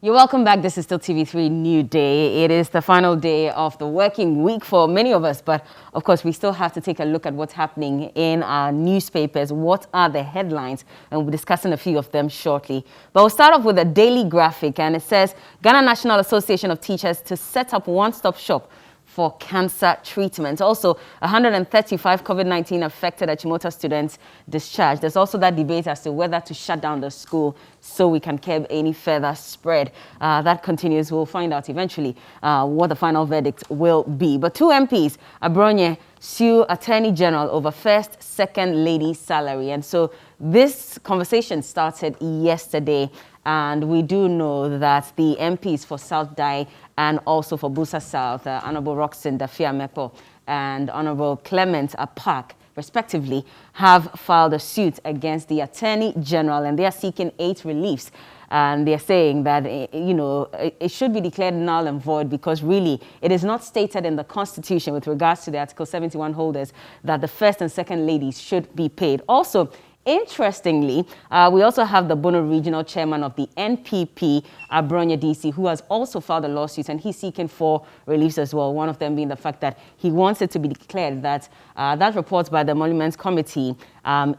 You're welcome back. This is still TV3 New Day. It is the final day of the working week for many of us, but of course we still have to take a look at what's happening in our newspapers. What are the headlines? And we'll be discussing a few of them shortly. But we'll start off with a daily graphic, and it says Ghana National Association of Teachers to set up one-stop shop for cancer treatment. Also, 135 COVID-19 affected Achimota students discharged. There's also that debate as to whether to shut down the school so we can curb any further spread. That continues. We'll find out eventually what the final verdict will be. But two MPs, Abronye, sue Attorney General over first, second lady salary. And so this conversation started yesterday. And we do know that the MPs for South Dai and also for Busa South, Honorable Roxanne Dafia-Mekpo and Honorable Clement Apak, respectively, have filed a suit against the Attorney General, and they are seeking 8 reliefs. And they're saying that, it should be declared null and void because really it is not stated in the Constitution with regards to the Article 71 holders that the first and second ladies should be paid. Also, interestingly, we also have the Bono Regional Chairman of the NPP, Abronye DC, who has also filed a lawsuit, and he's seeking 4 reliefs as well, one of them being the fact that he wants it to be declared that that report by the Emoluments Committee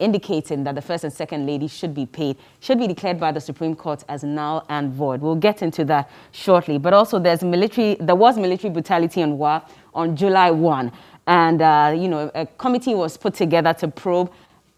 indicating that the first and second ladies should be paid should be declared by the Supreme Court as null and void. We'll get into that shortly. But also there was military brutality on Wa on July 1, and a committee was put together to probe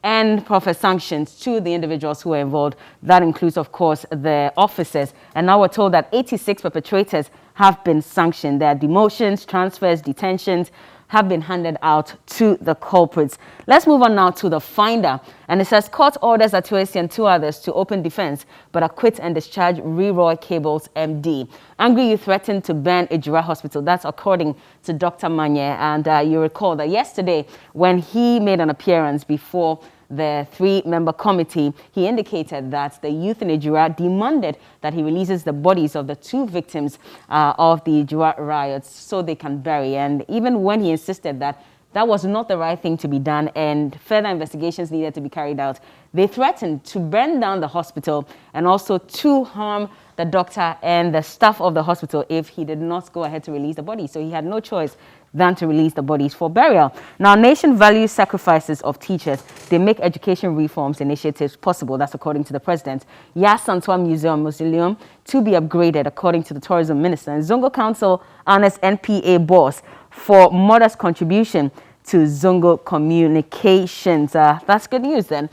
and proffer sanctions to the individuals who were involved. That includes, of course, the officers. And now we're told that 86 perpetrators have been sanctioned. Their demotions, transfers, detentions have been handed out to the culprits. Let's move on now to the finder. And it says, court orders Atuesi and 2 others to open defense, but acquit and discharge Leroy Cable's MD. Angry youth threatened to ban Ejura Hospital. That's according to Dr. Manye. And you recall that yesterday when he made an appearance before the 3-member committee, he indicated that the youth in Ejura demanded that he releases the bodies of the 2 victims of the Ejura riots so they can bury. And even when he insisted that that was not the right thing to be done and further investigations needed to be carried out, they threatened to burn down the hospital and also to harm the doctor and the staff of the hospital if he did not go ahead to release the bodies. So he had no choice than to release the bodies for burial. Now, nation values sacrifices of teachers. They make education reforms initiatives possible. That's according to the president. Yas Santua Museum to be upgraded, according to the tourism minister. And Zongo Council honors NPA boss for modest contribution to Zongo Communications. That's good news then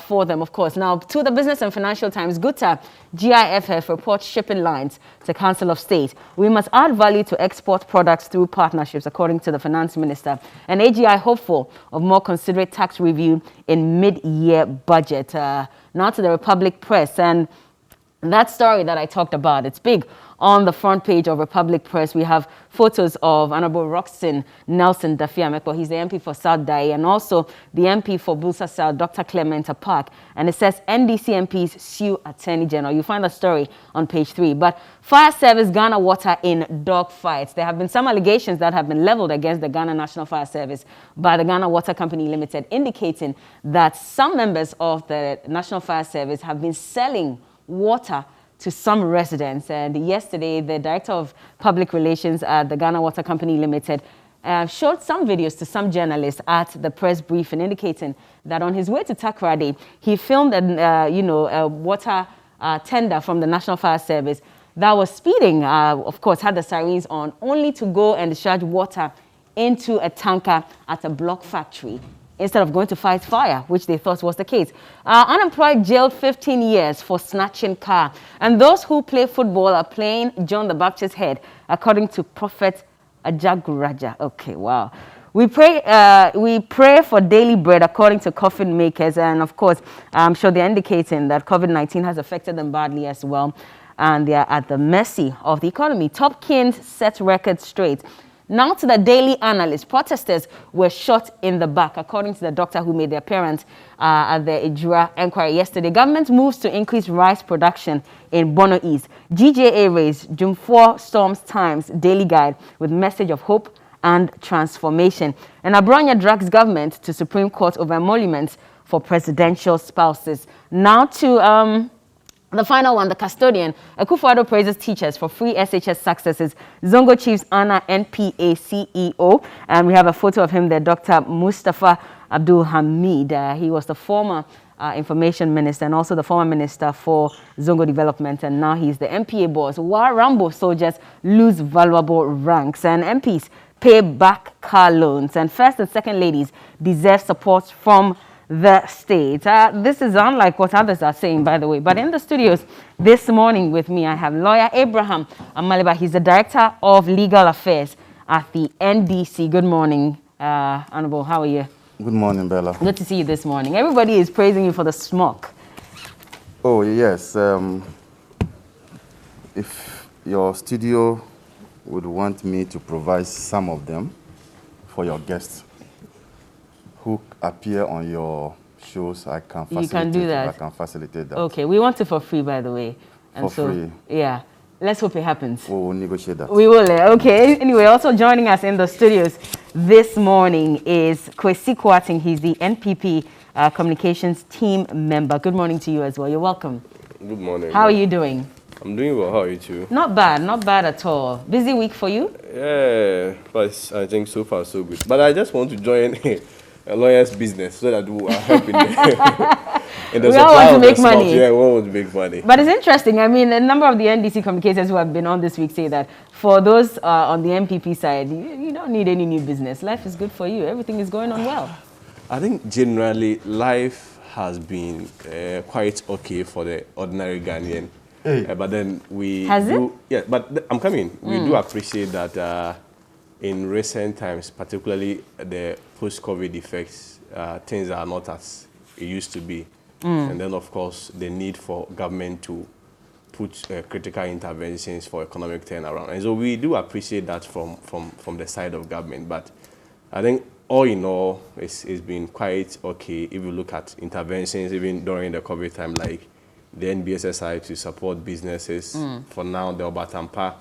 for them, of course. Now, to the Business and Financial Times, Gutta, GIFF reports shipping lines to Council of State. We must add value to export products through partnerships, according to the Finance Minister. And AGI hopeful of more considerate tax review in mid-year budget. Now to the Republic Press. And that story that I talked about, it's big. On the front page of Republic Press, we have photos of Honorable Roxanne Nelson Dafia-Mekpo. He's the MP for South Dai, and also the MP for Busa South, Dr. Clement Apak. And it says NDC MPs sue Attorney General. You find the story on page 3. But Fire Service Ghana Water in dogfights. There have been some allegations that have been leveled against the Ghana National Fire Service by the Ghana Water Company Limited, indicating that some members of the National Fire Service have been selling water to some residents. And yesterday, the Director of Public Relations at the Ghana Water Company Limited showed some videos to some journalists at the press briefing, indicating that on his way to Takoradi, he filmed a water tender from the National Fire Service that was speeding, of course, had the sirens on, only to go and discharge water into a tanker at a block factory, instead of going to fight fire, which they thought was the case. Unemployed jailed 15 years for snatching car. And those who play football are playing John the Baptist's head, according to Prophet Ajaguraja. Okay, wow. We pray for daily bread, according to coffin makers. And of course, I'm sure they're indicating that COVID-19 has affected them badly as well. And they are at the mercy of the economy. Top Kings set records straight. Now to the Daily Analyst. Protesters were shot in the back, according to the doctor who made the appearance at the Ejura inquiry yesterday. Government moves to increase rice production in Bono East. GJA raised June 4 Storms Times Daily Guide with message of hope and transformation. And Abronye drags government to Supreme Court over emoluments for presidential spouses. Now to The final one, the custodian. Akufo-Addo praises teachers for free SHS successes. Zongo Chiefs Anna NPA CEO. And we have a photo of him there, Dr. Mustafa Abdul Hamid. He was the former information minister and also the former minister for Zongo Development. And now he's the MPA boss. While Rambo soldiers lose valuable ranks and MPs pay back car loans. And first and second ladies deserve support from the state. This is unlike what others are saying, by the way. But in the studios this morning with me, I have lawyer Abraham Amaliba. He's the Director of Legal Affairs at the NDC. Good morning, Honorable. How are you? Good morning, Bella. Good to see you this morning. Everybody is praising you for the smoke. Oh, yes. If your studio would want me to provide some of them for your guests who appear on your shows, I can facilitate. You can do that. I can facilitate that. Okay, we want it for free, by the way. And for free? Yeah. Let's hope it happens. We'll negotiate that. We will. Okay. Anyway, also joining us in the studios this morning is Kwesi Kwarteng. He's the NPP communications team member. Good morning to you as well. You're welcome. Good morning. How are you doing? I'm doing well. How are you too? Not bad at all. Busy week for you? Yeah, but I think so far so good. But I just want to join a lawyer's business so that we are helping in the we all want to make money. money. Yeah, we all want to make money. But it's interesting. I mean, a number of the NDC communicators who have been on this week say that for those on the MPP side, you don't need any new business. Life is good for you. Everything is going on well. I think generally life has been quite okay for the ordinary Ghanaian. Hey. But then we Has do, it? Yeah, but I'm coming. We do appreciate that in recent times, particularly the post-COVID effects, things are not as it used to be. And then, of course, the need for government to put critical interventions for economic turnaround. And so we do appreciate that from the side of government. But I think all in all, it's been quite okay if you look at interventions even during the COVID time, like the NBSSI to support businesses. For now, the Obatampa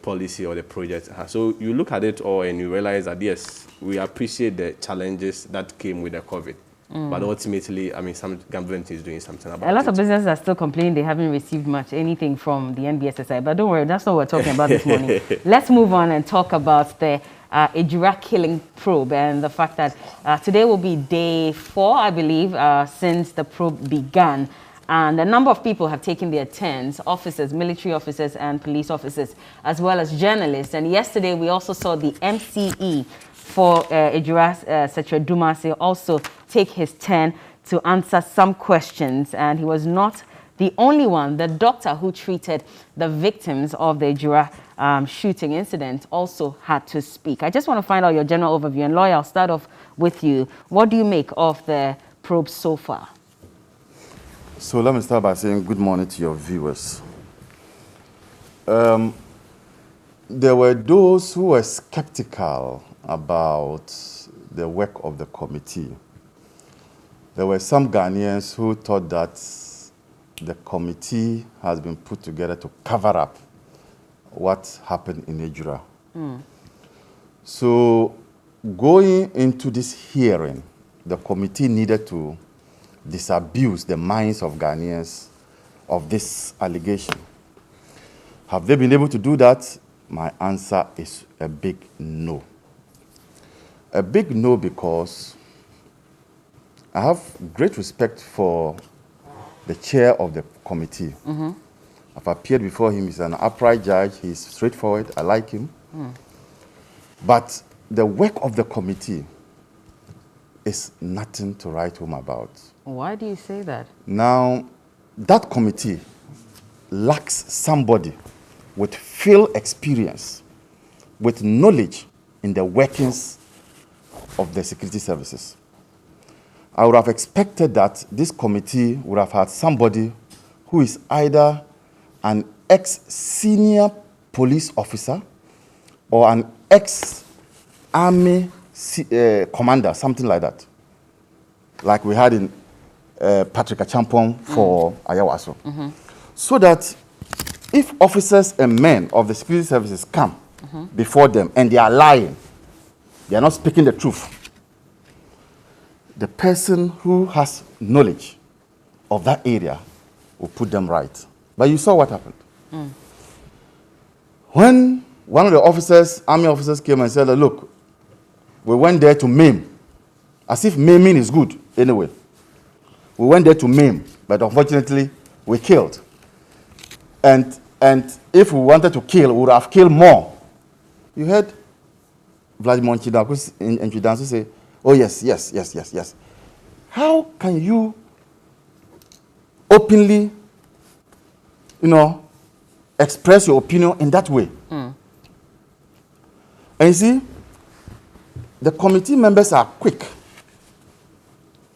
policy or the project. So you look at it all and you realize that, yes, we appreciate the challenges that came with the COVID. But ultimately, I mean, some government is doing something about it. A lot of businesses are still complaining they haven't received much, anything from the NBSSI. But don't worry, that's not what we're talking about this morning. Let's move on and talk about the Ejura killing probe and the fact that today will be day 4, I believe, since the probe began. And a number of people have taken their turns, officers, military officers and police officers, as well as journalists. And yesterday we also saw the MCE for Ejura, Secretary Dumase, also take his turn to answer some questions. And he was not the only one. The doctor who treated the victims of the Ejura shooting incident also had to speak. I just want to find out your general overview. And lawyer, I'll start off with you. What do you make of the probe so far? So let me start by saying good morning to your viewers. There were those who were skeptical about the work of the committee. There were some Ghanaians who thought that the committee has been put together to cover up what happened in Ejura. So going into this hearing, the committee needed to disabuse the minds of Ghanaians of this allegation. Have they been able to do that? My answer is a big no. A big no because I have great respect for the chair of the committee. I've appeared before him. He's an upright judge. He's straightforward. I like him. But the work of the committee is nothing to write home about. Why do you say that? Now, that committee lacks somebody with field experience, with knowledge in the workings of the security services. I would have expected that this committee would have had somebody who is either an ex-senior police officer or an ex-army commander, something like that. Like we had in Patrick Achampong for Ayawaso. So that if officers and men of the security services come before them and they are lying, they are not speaking the truth, the person who has knowledge of that area will put them right. But you saw what happened. When one of the officers, army officers, came and said, look, we went there to maim, as if maiming is good anyway. We went there to maim, but unfortunately, we killed. And if we wanted to kill, we would have killed more. You heard Vladimir Nchidansu say, oh, yes. How can you openly, express your opinion in that way? And you see, the committee members are quick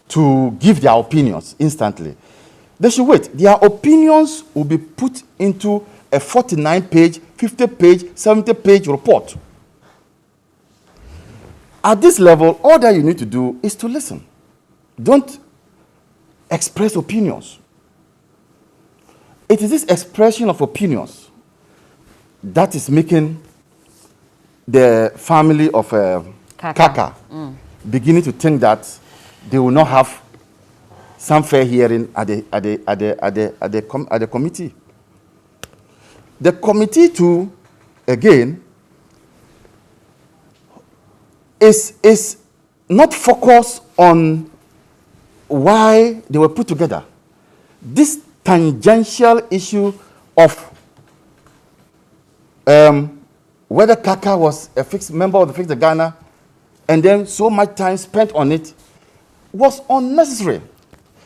to give their opinions instantly. They should wait. Their opinions will be put into a 49-page, 50-page, 70-page report. At this level, all that you need to do is to listen. Don't express opinions. It is this expression of opinions that is making the family of Kaka beginning to think that they will not have some fair hearing at the committee. The committee too, again, is not focused on why they were put together. This tangential issue of whether Kaka was a fixed member of the Fixed Ghana and then so much time spent on it was unnecessary.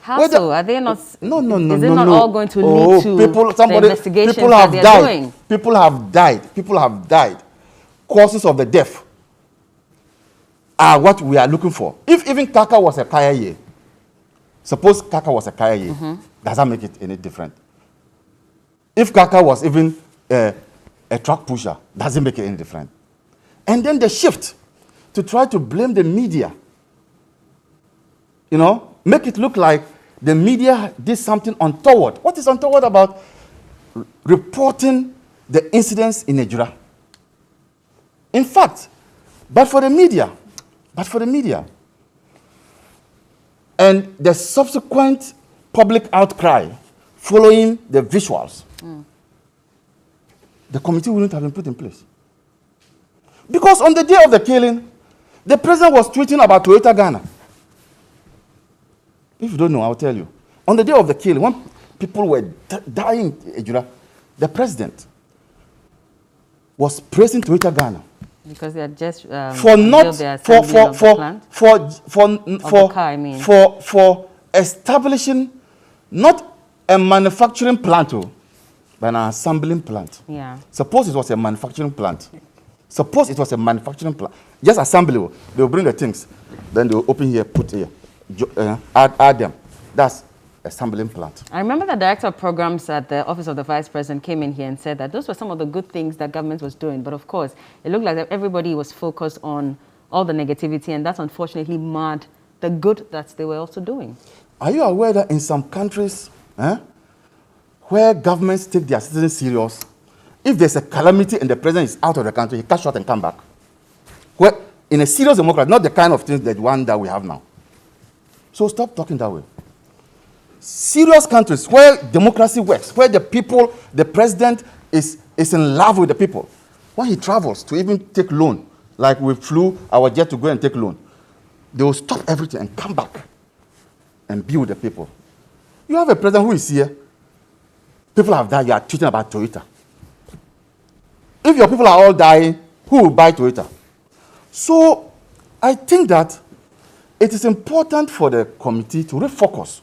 How so? Are they not? No. Is it not all going to lead to the investigations that they are doing? People have died. Causes of the death are what we are looking for. If even Kaka was a Kayaye, suppose Kaka was a Kayaye, does that make it any different? If Kaka was even a truck pusher, does it make it any different? And then the shift to try to blame the media, make it look like the media did something untoward. What is untoward about reporting the incidents in Ejura? In fact, but for the media, and the subsequent public outcry following the visuals, the committee wouldn't have been put in place. Because on the day of the killing, the president was tweeting about Toyota Ghana. If you don't know, I'll tell you. On the day of the killing, when people were dying in Ejura, the president was praising Toyota Ghana. Because they had just for establishing not a manufacturing plant, but an assembling plant. Yeah. Suppose it was a manufacturing plant. Just assembly. They will bring the things, then they will open here, put here, add them. That's assembling plant. I remember the director of programs at the Office of the Vice President came in here and said that those were some of the good things that government was doing. But of course, it looked like that everybody was focused on all the negativity, and that's unfortunately marred the good that they were also doing. Are you aware that in some countries, where governments take their citizens serious, if there's a calamity and the president is out of the country, he can shot and come back? Where, in a serious democracy, not the kind of things that one that we have now. So stop talking that way. Serious countries where democracy works, where the people, the president is in love with the people. When he travels to even take loan, like we flew our jet to go and take loan, they will stop everything and come back and be with the people. You have a president who is here, people have died, you are tweeting about Toyota. If your people are all dying, who will buy Toyota? So I think that it is important for the committee to refocus.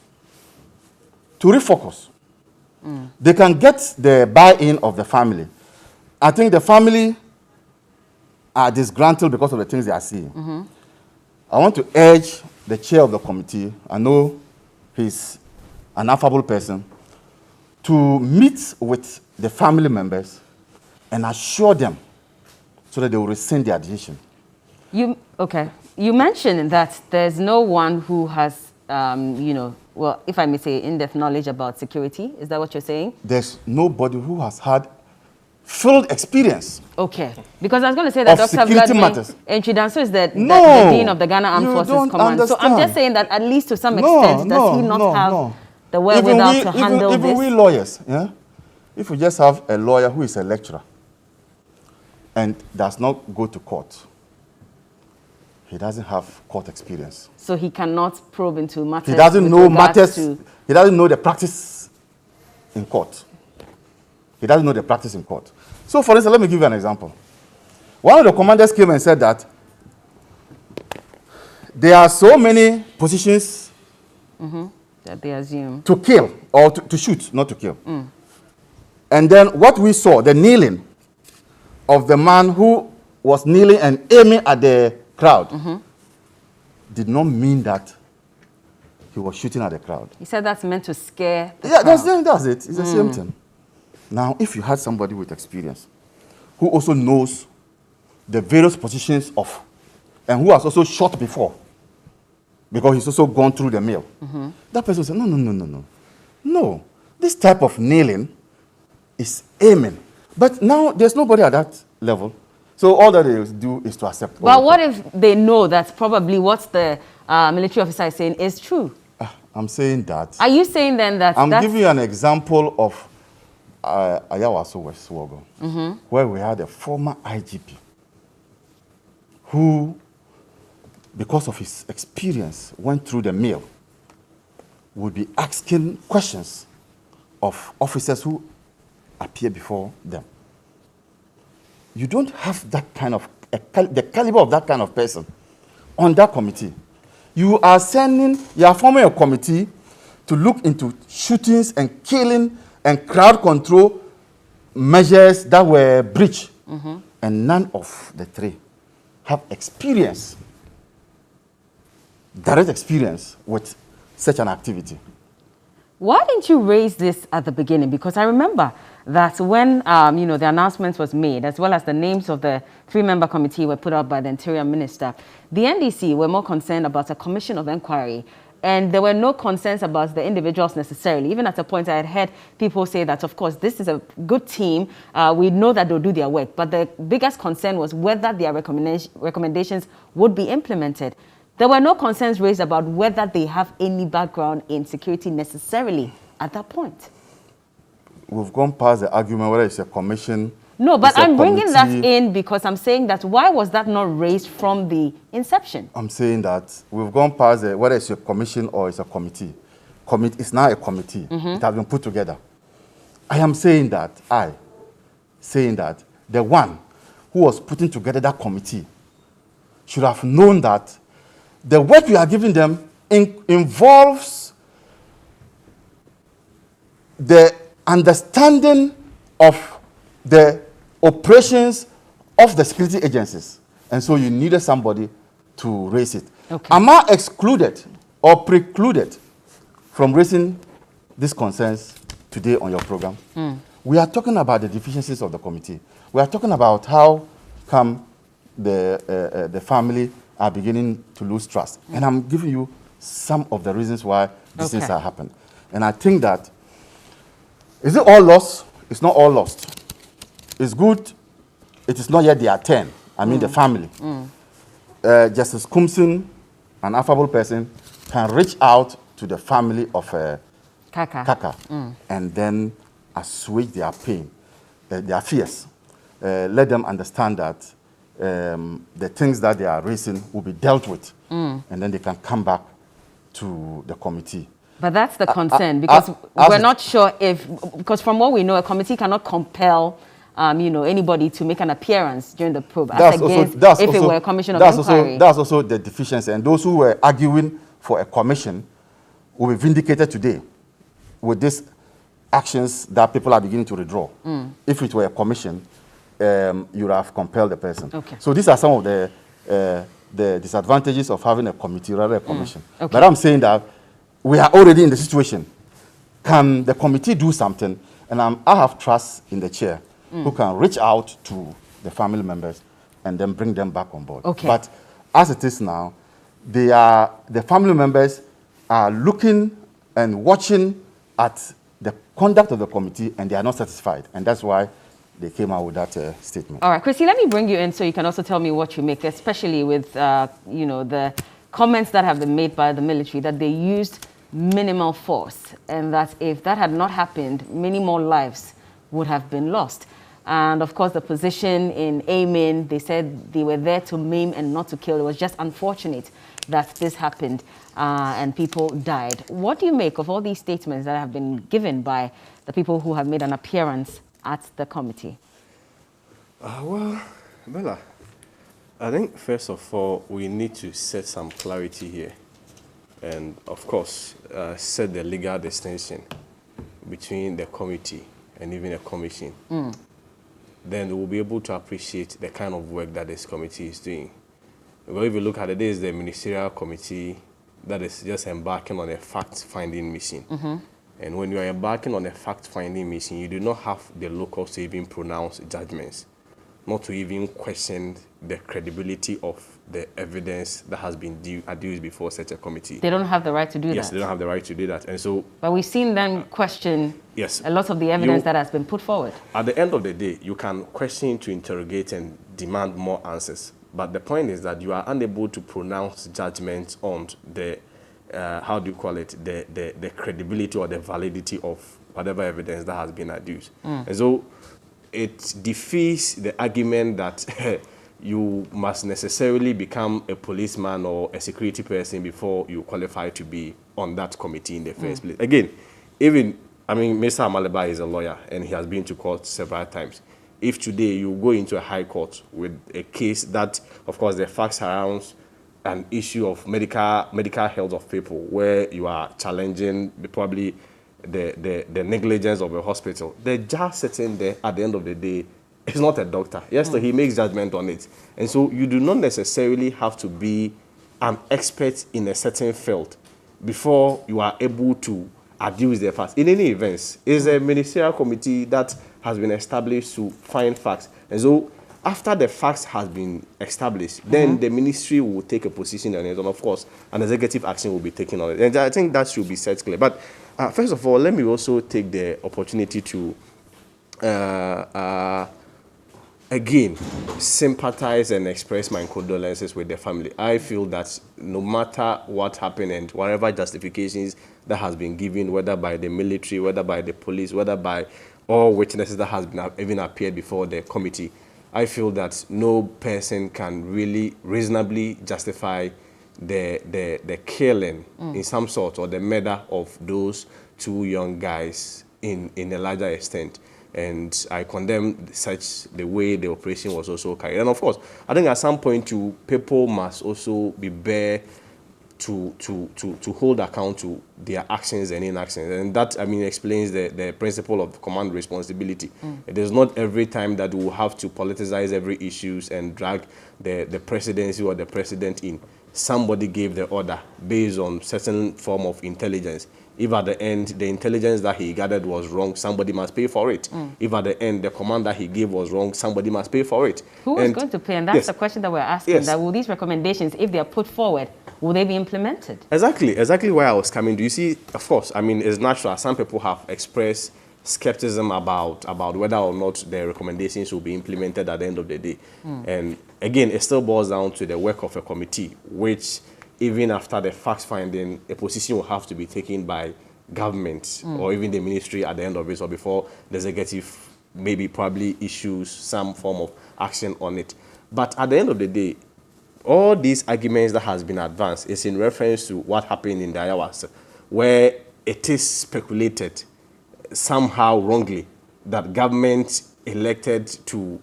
They can get the buy-in of the family. I think the family are disgruntled because of the things they are seeing. I want to urge the chair of the committee, I know he's an affable person, to meet with the family members and assure them so that they will rescind their decision. You mentioned that there's no one who has, well, if I may say, in-depth knowledge about security. Is that what you're saying? There's nobody who has had field experience. Okay. Because I was going to say that Dr. Vladimir Nchidansu is the Dean of the Ghana Armed Forces Command. Understand. So I'm just saying that at least to some extent, does he not have the wherewithal to handle this? Even we lawyers, yeah? If we just have a lawyer who is a lecturer and does not go to court, he doesn't have court experience. So he cannot probe into matters. He doesn't know matters. He doesn't know the practice in court. He doesn't know the practice in court. So, for instance, let me give you an example. One of the commanders came and said that there are so many positions that they assume to kill or to shoot, not to kill. And then what we saw, the kneeling of the man who was kneeling and aiming at the crowd, did not mean that he was shooting at the crowd. He said that's meant to scare the Yeah, crowd. that's it. It's the same thing. Now, if you had somebody with experience who also knows the various positions of, and who has also shot before, because he's also gone through the mill, that person will say, no. This type of kneeling is aiming. But now there's nobody at that level. So all that they do is to accept. But what if they know that probably what the military officer is saying is true? I'm saying that. Are you saying then that I'm giving you an example of Ayawaso West Wogo, where we had a former IGP who, because of his experience, went through the mill, would be asking questions of officers who appear before them. You don't have that kind of, the caliber of that kind of person on that committee. You are forming a committee to look into shootings and killing and crowd control measures that were breached. And none of the three have experience, direct experience with such an activity. Why didn't you raise this at the beginning? Because I remember that when the announcement was made, as well as the names of the three-member committee were put out by the Interior Minister, the NDC were more concerned about a commission of inquiry, and there were no concerns about the individuals necessarily. Even at a point, I had heard people say that, of course, this is a good team. We know that they'll do their work. But the biggest concern was whether their recommendations would be implemented. There were no concerns raised about whether they have any background in security necessarily at that point. We've gone past the argument whether it's a commission. No, but I'm bringing that in because I'm saying that why was that not raised from the inception? I'm saying that we've gone past whether it's a commission or it's a committee. It's now a committee. It has been put together. I am saying that, the one who was putting together that committee should have known that the work we are giving them involves the understanding of the operations of the security agencies. And so you needed somebody to raise it. Okay. Am I excluded or precluded from raising these concerns today on your program? We are talking about the deficiencies of the committee. We are talking about how come the family are beginning to lose trust. And I'm giving you some of the reasons why these things have happened. And I think that, is it all lost? It's not all lost. It's good. It is not yet their turn. I mean the family. Justice Kumsin, an affable person, can reach out to the family of Kaka and then assuage their pain, their fears. Let them understand that the things that they are raising will be dealt with, and then they can come back to the committee. But that's the concern, because we're not sure because from what we know, a committee cannot compel anybody to make an appearance during the probe. If it were a commission of inquiry. That's also the deficiency. And those who were arguing for a commission will be vindicated today with these actions that people are beginning to withdraw. If it were a commission, you would have compelled the person. Okay. So these are some of the disadvantages of having a committee rather than a commission. But I'm saying that we are already in the situation. Can the committee do something? And I have trust in the chair who can reach out to the family members and then bring them back on board. Okay. But as it is now, the family members are looking and watching at the conduct of the committee, and they are not satisfied. And that's why they came out with that statement. All right, Chrissy, let me bring you in so you can also tell me what you make, especially with, the comments that have been made by the military, that they used minimal force, and that if that had not happened, many more lives would have been lost. And of course, the position in aiming, they said they were there to maim and not to kill. It was just unfortunate that this happened and people died. What do you make of all these statements that have been given by the people who have made an appearance at the committee? Well, Bella, I think first of all, we need to set some clarity here. And of course, set the legal distinction between the committee and even a commission. Then we'll be able to appreciate the kind of work that this committee is doing. Well, if you look at it, there is the ministerial committee that is just embarking on a fact-finding mission. And when you are embarking on a fact-finding mission, you do not have the locals to even pronounce judgments, not to even question the credibility of the evidence that has been adduced before such a committee. They don't have the right to do that. Yes, they don't have the right to do that. And so, but we've seen them question a lot of the evidence that has been put forward. At the end of the day, you can question to interrogate and demand more answers. But the point is that you are unable to pronounce judgments on the, how do you call it, the credibility or the validity of whatever evidence that has been adduced. And so, it defeats the argument that you must necessarily become a policeman or a security person before you qualify to be on that committee in the first place. Again, even, I mean, Mr. Amaleba is a lawyer and he has been to court several times. If today you go into a high court with a case that, of course, the facts surrounds an issue of medical health of people where you are challenging probably the negligence of a hospital, the judge sitting there at the end of the day is not a doctor. Yes, so he makes judgment on it. And so you do not necessarily have to be an expert in a certain field before you are able to adduce the facts. In any event, it's a ministerial committee that has been established to find facts. And so after the facts has been established, then the ministry will take a position on it. And of course, an executive action will be taken on it. And I think that should be set clear. But first of all, let me also take the opportunity to, again, sympathize and express my condolences with the family. I feel that no matter what happened and whatever justifications that has been given, whether by the military, whether by the police, whether by all witnesses that has been even appeared before the committee, I feel that no person can really reasonably justify the killing in some sort or the murder of those two young guys in a larger extent. And I condemn the way the operation was also carried. And of course, I think at some point too, people must also be bare to hold account to their actions and inactions. And that, I mean, explains the principle of command responsibility. It is not every time that we will have to politicize every issues and drag the presidency or the president in. Somebody gave the order based on certain form of intelligence. If at the end the intelligence that he gathered was wrong, somebody must pay for it. If at the end the command that he gave was wrong, somebody must pay for it. Who is going to pay? And that's the question that we're asking. That will these recommendations, if they are put forward, will they be implemented? Exactly where I was coming to. You see, of course, I mean, it's natural. Some people have expressed skepticism about whether or not the recommendations will be implemented at the end of the day. And again, it still boils down to the work of a committee, which even after the fact finding, a position will have to be taken by government or even the ministry at the end of it, or before the executive maybe probably issues some form of action on it. But at the end of the day, all these arguments that has been advanced is in reference to what happened in the Ayahuasca, where it is speculated somehow wrongly that government elected to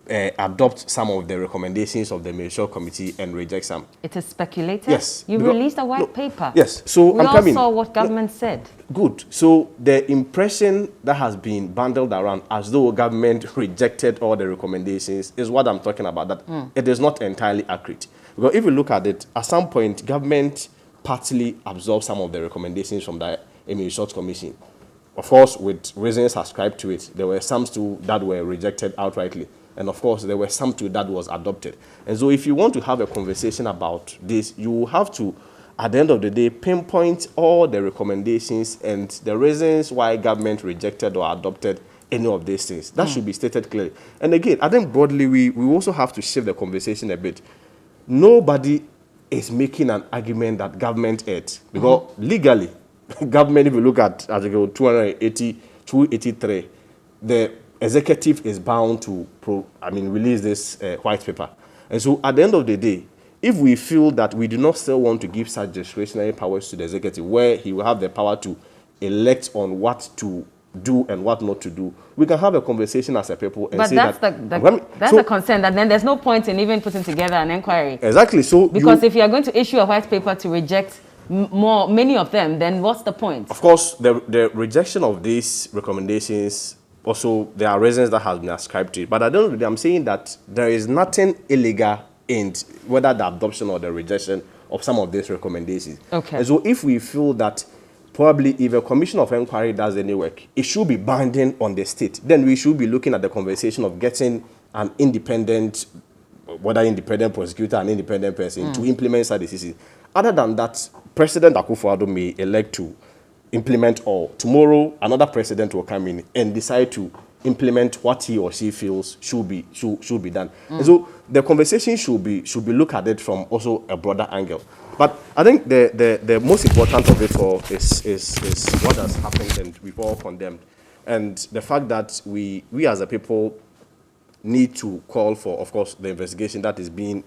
adopt some of the recommendations of the ministerial committee and reject some. It is speculated? Yes. You released a white paper. Yes. So we all saw what government said. Good. So the impression that has been bundled around as though government rejected all the recommendations is what I'm talking about, that it is not entirely accurate. Because if you look at it, at some point, government partly absorbed some of the recommendations from the Ministerial Commission. Of course, with reasons ascribed to it, there were some too that were rejected outrightly. And of course, there were some too that was adopted. And so if you want to have a conversation about this, you have to, at the end of the day, pinpoint all the recommendations and the reasons why government rejected or adopted any of these things. That should be stated clearly. And again, I think broadly, we also have to shift the conversation a bit. Nobody is making an argument that government erred. Because legally, government, if you look at Article 283, the executive is bound to release this white paper. And so at the end of the day, if we feel that we do not still want to give such discretionary powers to the executive, where he will have the power to elect on what to do and what not to do, we can have a conversation as a people and but say that's that's a concern, that then there's no point in even putting together an inquiry. Exactly. So because if you're going to issue a white paper to reject many of them, then what's the point? Of course, the rejection of these recommendations, also there are reasons that have been ascribed to it. But I'm saying that there is nothing illegal in whether the adoption or the rejection of some of these recommendations. Okay. And so if we feel that probably if a commission of inquiry does any work, it should be binding on the state, then we should be looking at the conversation of getting an independent, whether independent prosecutor, an independent person to implement such decisions. Other than that, President Akufo-Addo may elect to implement, or tomorrow another president will come in and decide to implement what he or she feels should be done. And so the conversation should be looked at it from also a broader angle. But I think the most important of it all is what has happened, and we've all condemned, and the fact that we as a people need to call for, of course, the investigation that is being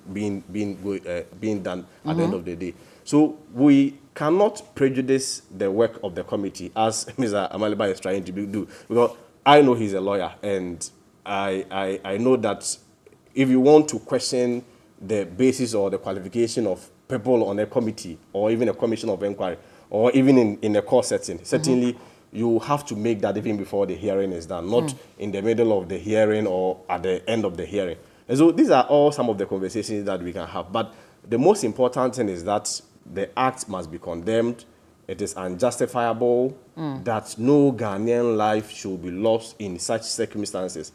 done at the end of the day. So we cannot prejudice the work of the committee, as Mr. Amaliba is trying to do, because I know he's a lawyer, and I know that if you want to question the basis or the qualification of people on a committee or even a commission of inquiry or even in a court setting, certainly you have to make that even before the hearing is done, not in the middle of the hearing or at the end of the hearing. And so these are all some of the conversations that we can have. But the most important thing is that the act must be condemned. It is unjustifiable that no Ghanaian life should be lost in such circumstances.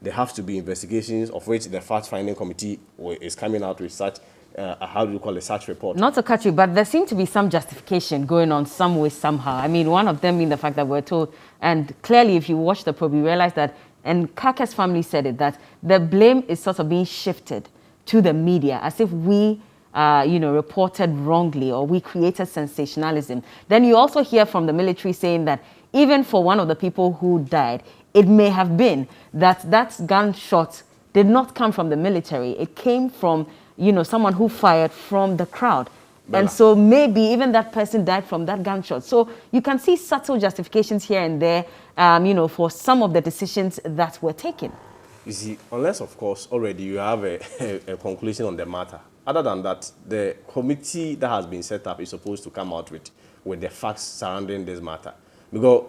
There have to be investigations, of which the fact-finding committee is coming out with such, how do you call it, such report. Not to cut you, but there seems to be some justification going on some way, somehow. I mean, one of them being the fact that we're told, and clearly if you watch the probe, you realize that, and Kaka's family said it, that the blame is sort of being shifted to the media, as if we reported wrongly or we created sensationalism. Then you also hear from the military saying that even for one of the people who died, it may have been that gunshot did not come from the military. It came from, someone who fired from the crowd. Bella. And so maybe even that person died from that gunshot. So you can see subtle justifications here and there, for some of the decisions that were taken. You see, unless, of course, already you have a conclusion on the matter. Other than that, the committee that has been set up is supposed to come out with the facts surrounding this matter. Because,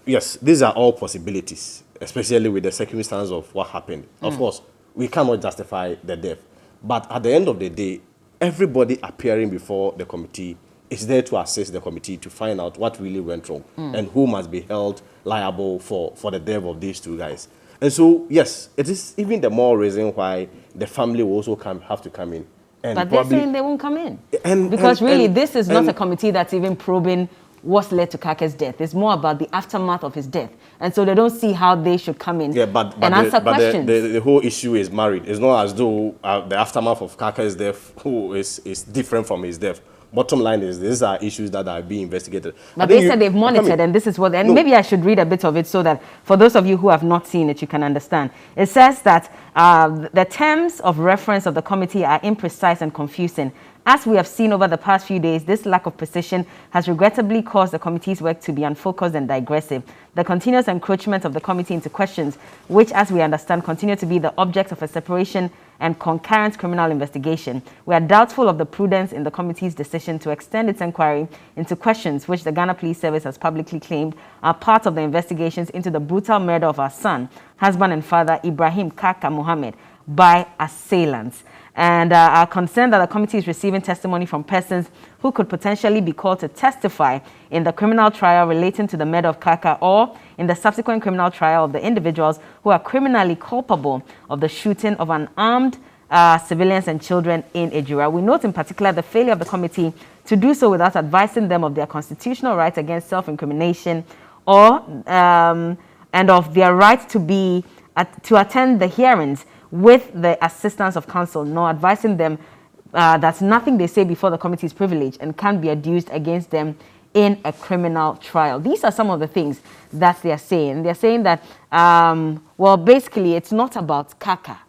yes, these are all possibilities, especially with the circumstance of what happened. Of course, we cannot justify the death. But at the end of the day, everybody appearing before the committee is there to assist the committee to find out what really went wrong and who must be held liable for the death of these two guys. And so, yes, it is even the more reason why the family will also have to come in. And but they're saying they won't come in. Because this is not a committee that's even probing what's led to Kaka's death. It's more about the aftermath of his death. And so they don't see how they should come in and answer questions. The whole issue is married. It's not as though the aftermath of Kaka's death is different from his death. Bottom line is these are issues that are being investigated. But they said they've monitored, and this is what... And maybe I should read a bit of it so that for those of you who have not seen it, you can understand. It says that the terms of reference of the committee are imprecise and confusing. As we have seen over the past few days, this lack of precision has regrettably caused the committee's work to be unfocused and digressive. The continuous encroachment of the committee into questions, which, as we understand, continue to be the object of a separation and concurrent criminal investigation. We are doubtful of the prudence in the committee's decision to extend its inquiry into questions which the Ghana Police Service has publicly claimed are part of the investigations into the brutal murder of our son, husband and father, Ibrahim Kaka Mohammed, by assailants. And are concerned that the committee is receiving testimony from persons who could potentially be called to testify in the criminal trial relating to the murder of Kaka or in the subsequent criminal trial of the individuals who are criminally culpable of the shooting of unarmed civilians and children in Ejura. We note in particular the failure of the committee to do so without advising them of their constitutional right against self-incrimination or and of their right to attend the hearings with the assistance of counsel, nor advising them that nothing they say before the committee is privileged and can be adduced against them in a criminal trial. These are some of the things that they are saying. They're saying that, well, basically, it's not about Kaka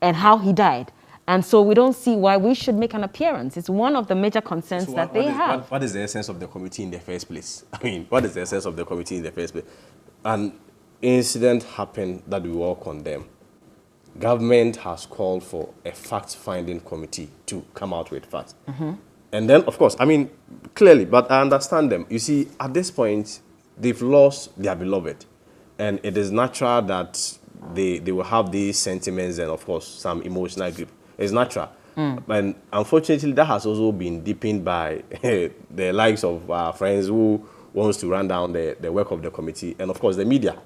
and how he died. And so we don't see why we should make an appearance. It's one of the major concerns that they have. What is the essence of the committee in the first place? I mean, what is the essence of the committee in the first place? An incident happened that we all condemn. Government has called for a fact-finding committee to come out with facts. And then, of course, I mean, clearly, but I understand them. You see, at this point, they've lost their beloved. And it is natural that they will have these sentiments and, of course, some emotional grip. It's natural. And unfortunately, that has also been deepened by the likes of our friends who wants to run down the work of the committee and, of course, the media.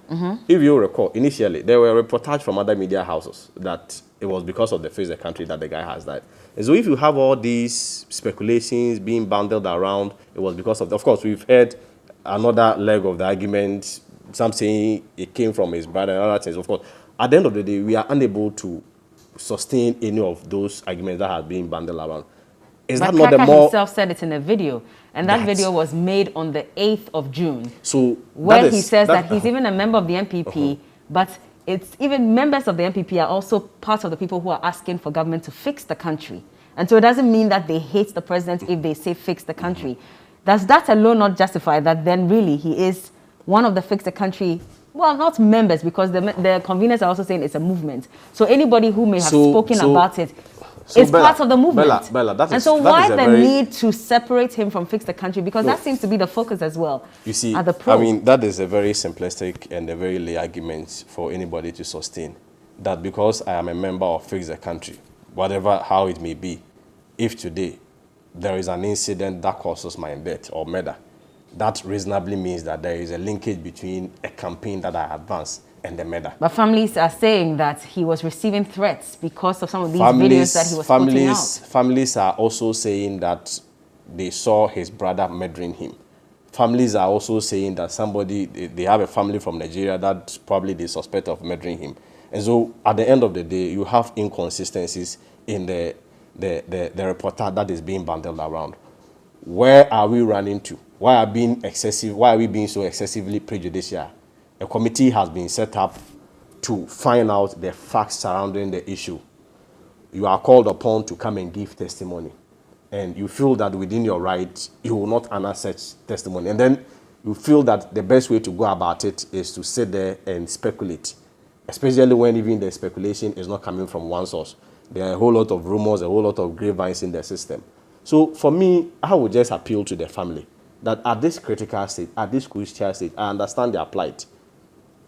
If you recall, initially, there were reportages from other media houses that it was because of the Face the Country that the guy has died. And so if you have all these speculations being bundled around, it was because of course, we've heard another leg of the argument, some saying it came from his brother and other things. Of course, at the end of the day, we are unable to sustain any of those arguments that have been bundled around. Is but that not Kaka the more... himself said it in a video, and that video was made on the 8th of June. So where he says that he's even a member of the MPP, but it's even members of the MPP are also part of the people who are asking for government to fix the country. And so it doesn't mean that they hate the president if they say fix the country. Does that alone not justify that then really he is one of the fix the country, well, not members, because the conveners are also saying it's a movement. So anybody who may have spoken about it is part of the movement. Bella, that is, and so why the need to separate him from fix the country? Because that seems to be the focus as well. You see, at the pro. I mean, that is a very simplistic and a very lay argument for anybody to sustain. That because I am a member of Fix the Country, whatever, how it may be, if today there is an incident that causes my death or murder, that reasonably means that there is a linkage between a campaign that I advance and the murder. But families are saying that he was receiving threats because of some of these videos that he was putting out. Families are also saying that they saw his brother murdering him. Families are also saying that they have a family from Nigeria that probably they suspect of murdering him. And so at the end of the day, you have inconsistencies in the reporter that is being bundled around. Where are we running to? Why are we being so excessively prejudicial? A committee has been set up to find out the facts surrounding the issue. You are called upon to come and give testimony. And you feel that within your right, you will not honor such testimony. And then you feel that the best way to go about it is to sit there and speculate, especially when even the speculation is not coming from one source. There are a whole lot of rumors, a whole lot of grapevines in the system. So for me, I would just appeal to the family that at this critical stage, at this crucial stage, I understand their plight,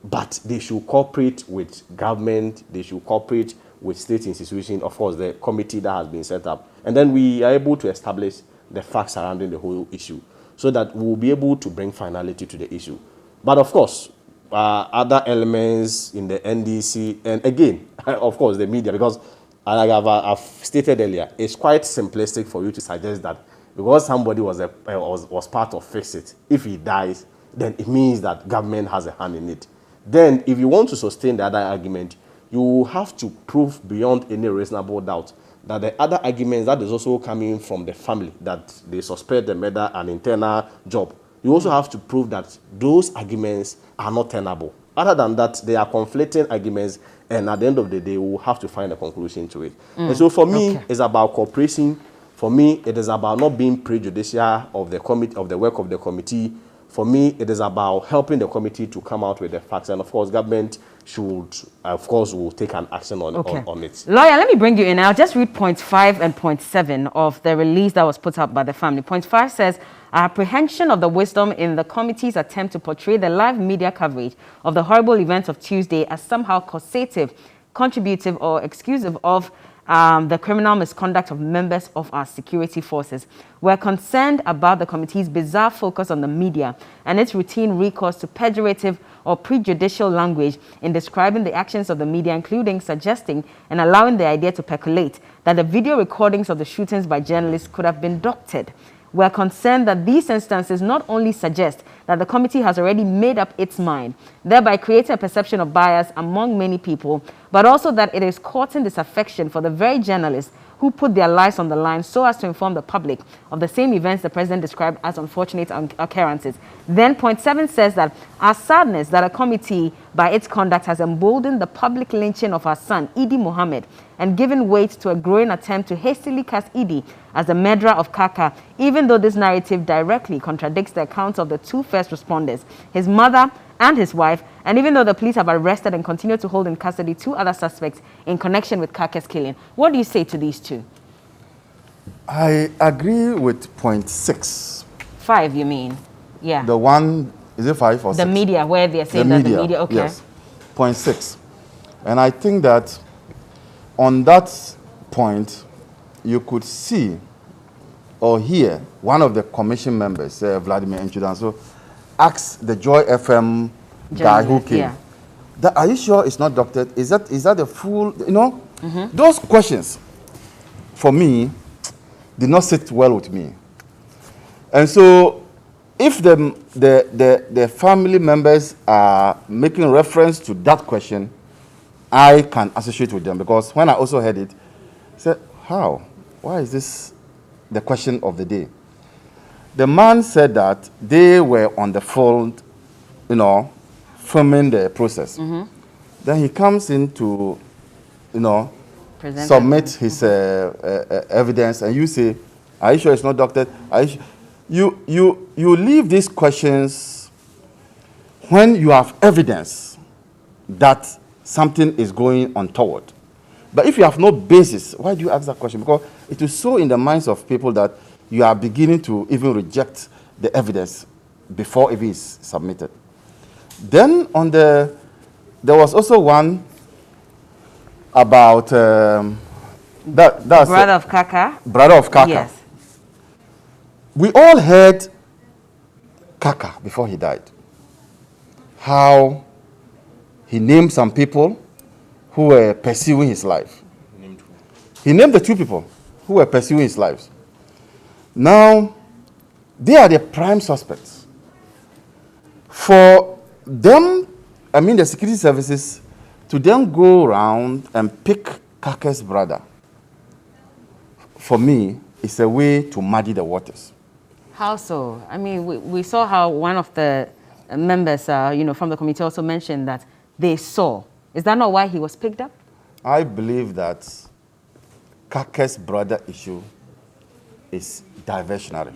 but they should cooperate with government, they should cooperate with state institutions, of course, the committee that has been set up. And then we are able to establish the facts surrounding the whole issue so that we will be able to bring finality to the issue. But of course, other elements in the NDC, and again, of course, the media, because like I've stated earlier, it's quite simplistic for you to suggest that because somebody was part of Fix It, if he dies, then it means that government has a hand in it. Then, if you want to sustain the other argument, you have to prove beyond any reasonable doubt that the other arguments that is also coming from the family, that they suspect the murder an internal job, you also have to prove that those arguments are not tenable. Other than that, they are conflicting arguments, and at the end of the day, we will have to find a conclusion to it. And so for me, it's about cooperation. For me, it is about not being prejudicial of the committee, of the work of the committee. For me, it is about helping the committee to come out with the facts. And of course, government should, of course, will take an action on it. Lawyer, let me bring you in. I'll just read point 5 and point 7 of the release that was put up by the family. Point 5 says, our apprehension of the wisdom in the committee's attempt to portray the live media coverage of the horrible events of Tuesday as somehow causative, contributive, or exclusive of the criminal misconduct of members of our security forces. We're concerned about the committee's bizarre focus on the media and its routine recourse to pejorative or prejudicial language in describing the actions of the media, including suggesting and allowing the idea to percolate that the video recordings of the shootings by journalists could have been doctored. We're concerned that these instances not only suggest that the committee has already made up its mind, thereby creating a perception of bias among many people, but also that it is courting disaffection for the very journalists who put their lives on the line so as to inform the public of the same events the president described as unfortunate occurrences. Then point 7 says that our sadness that a committee by its conduct has emboldened the public lynching of our son, Idi Mohammed, and given weight to a growing attempt to hastily cast Idi as the murderer of Kaka, even though this narrative directly contradicts the accounts of the two first responders, his mother and his wife, and even though the police have arrested and continue to hold in custody 2 other suspects in connection with Kaka's killing. What do you say to these two? I agree with point 6. 5, you mean? Yeah. The one, is it 5 or 6? The media, where they're saying that the media, okay. Yes. Point 6. And I think that on that point, you could see or hear one of the commission members, Vladimir Enchudanso, asked the Joy FM guy who came, are you sure it's not doctored? Is that the full, you know? Those questions, for me, did not sit well with me. And so, if the family members are making reference to that question, I can associate with them, because when I also heard it, I said, how? Why is this the question of the day? The man said that they were on the field, you know, filming the process. Then he comes in to, you know, submit his evidence, and you say, are you sure it's not doctored? You leave these questions when you have evidence that something is going untoward. But if you have no basis, why do you ask that question? Because it is so in the minds of people that you are beginning to even reject the evidence before it is submitted. Then there was also one about brother of Kaka. Brother of Kaka. Yes. We all heard Kaka before he died. How he named some people who were pursuing his life. He named the 2 people who were pursuing his lives. Now, they are the prime suspects. For them, I mean the security services, to then go around and pick Kaka's brother, for me, it's a way to muddy the waters. How so? I mean, we saw how one of the members, from the committee also mentioned that they saw. Is that not why he was picked up? I believe that Kaka's brother issue is diversionary.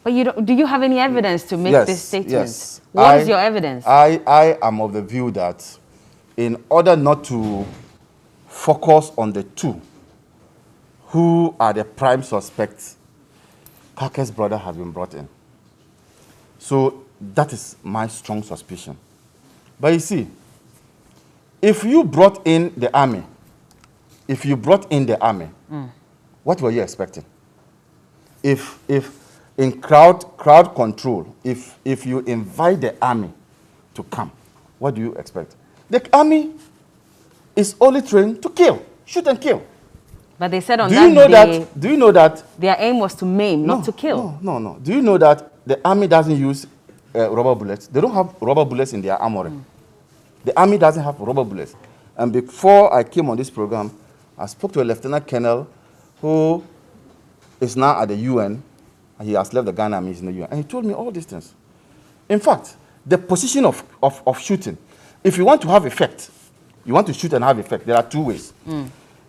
But do you have any evidence to make this statement? Yes. What is your evidence? I am of the view that in order not to focus on the 2 who are the prime suspects, Kaka's brother has been brought in. So that is my strong suspicion. But you see, if you brought in the army, what were you expecting? If in crowd control, if you invite the army to come, what do you expect? The army is only trained to kill, shoot and kill. But they said on do you know that their aim was to maim, not to kill? No. Do you know that the army doesn't use rubber bullets? They don't have rubber bullets in their armory. The army doesn't have rubber bullets. And before I came on this program, I spoke to a lieutenant colonel who is now at the UN. He has left the Ghana Army, he's in the UN. And he told me all these things. In fact, the position of shooting, if you want to have effect, you want to shoot and have effect, there are 2 ways.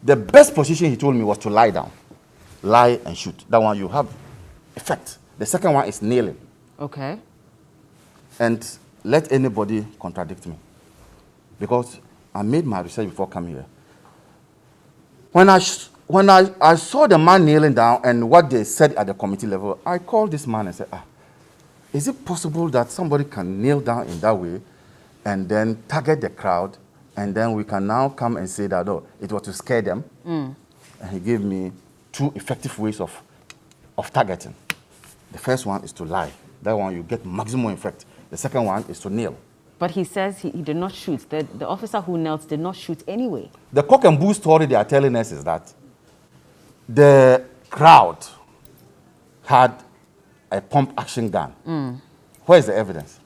The best position, he told me, was to lie down. Lie and shoot. That one, you have effect. The second one is kneeling. Okay. And let anybody contradict me. Because I made my research before coming here. When I saw the man kneeling down and what they said at the committee level, I called this man and said, is it possible that somebody can kneel down in that way and then target the crowd, and then we can now come and say that, it was to scare them? And he gave me 2 effective ways of targeting. The first one is to lie. That one, you get maximum effect. The second one is to kneel. But he says he did not shoot. The officer who knelt did not shoot anyway. The cock and bull story they are telling us is that the crowd had a pump action gun. Where is the evidence?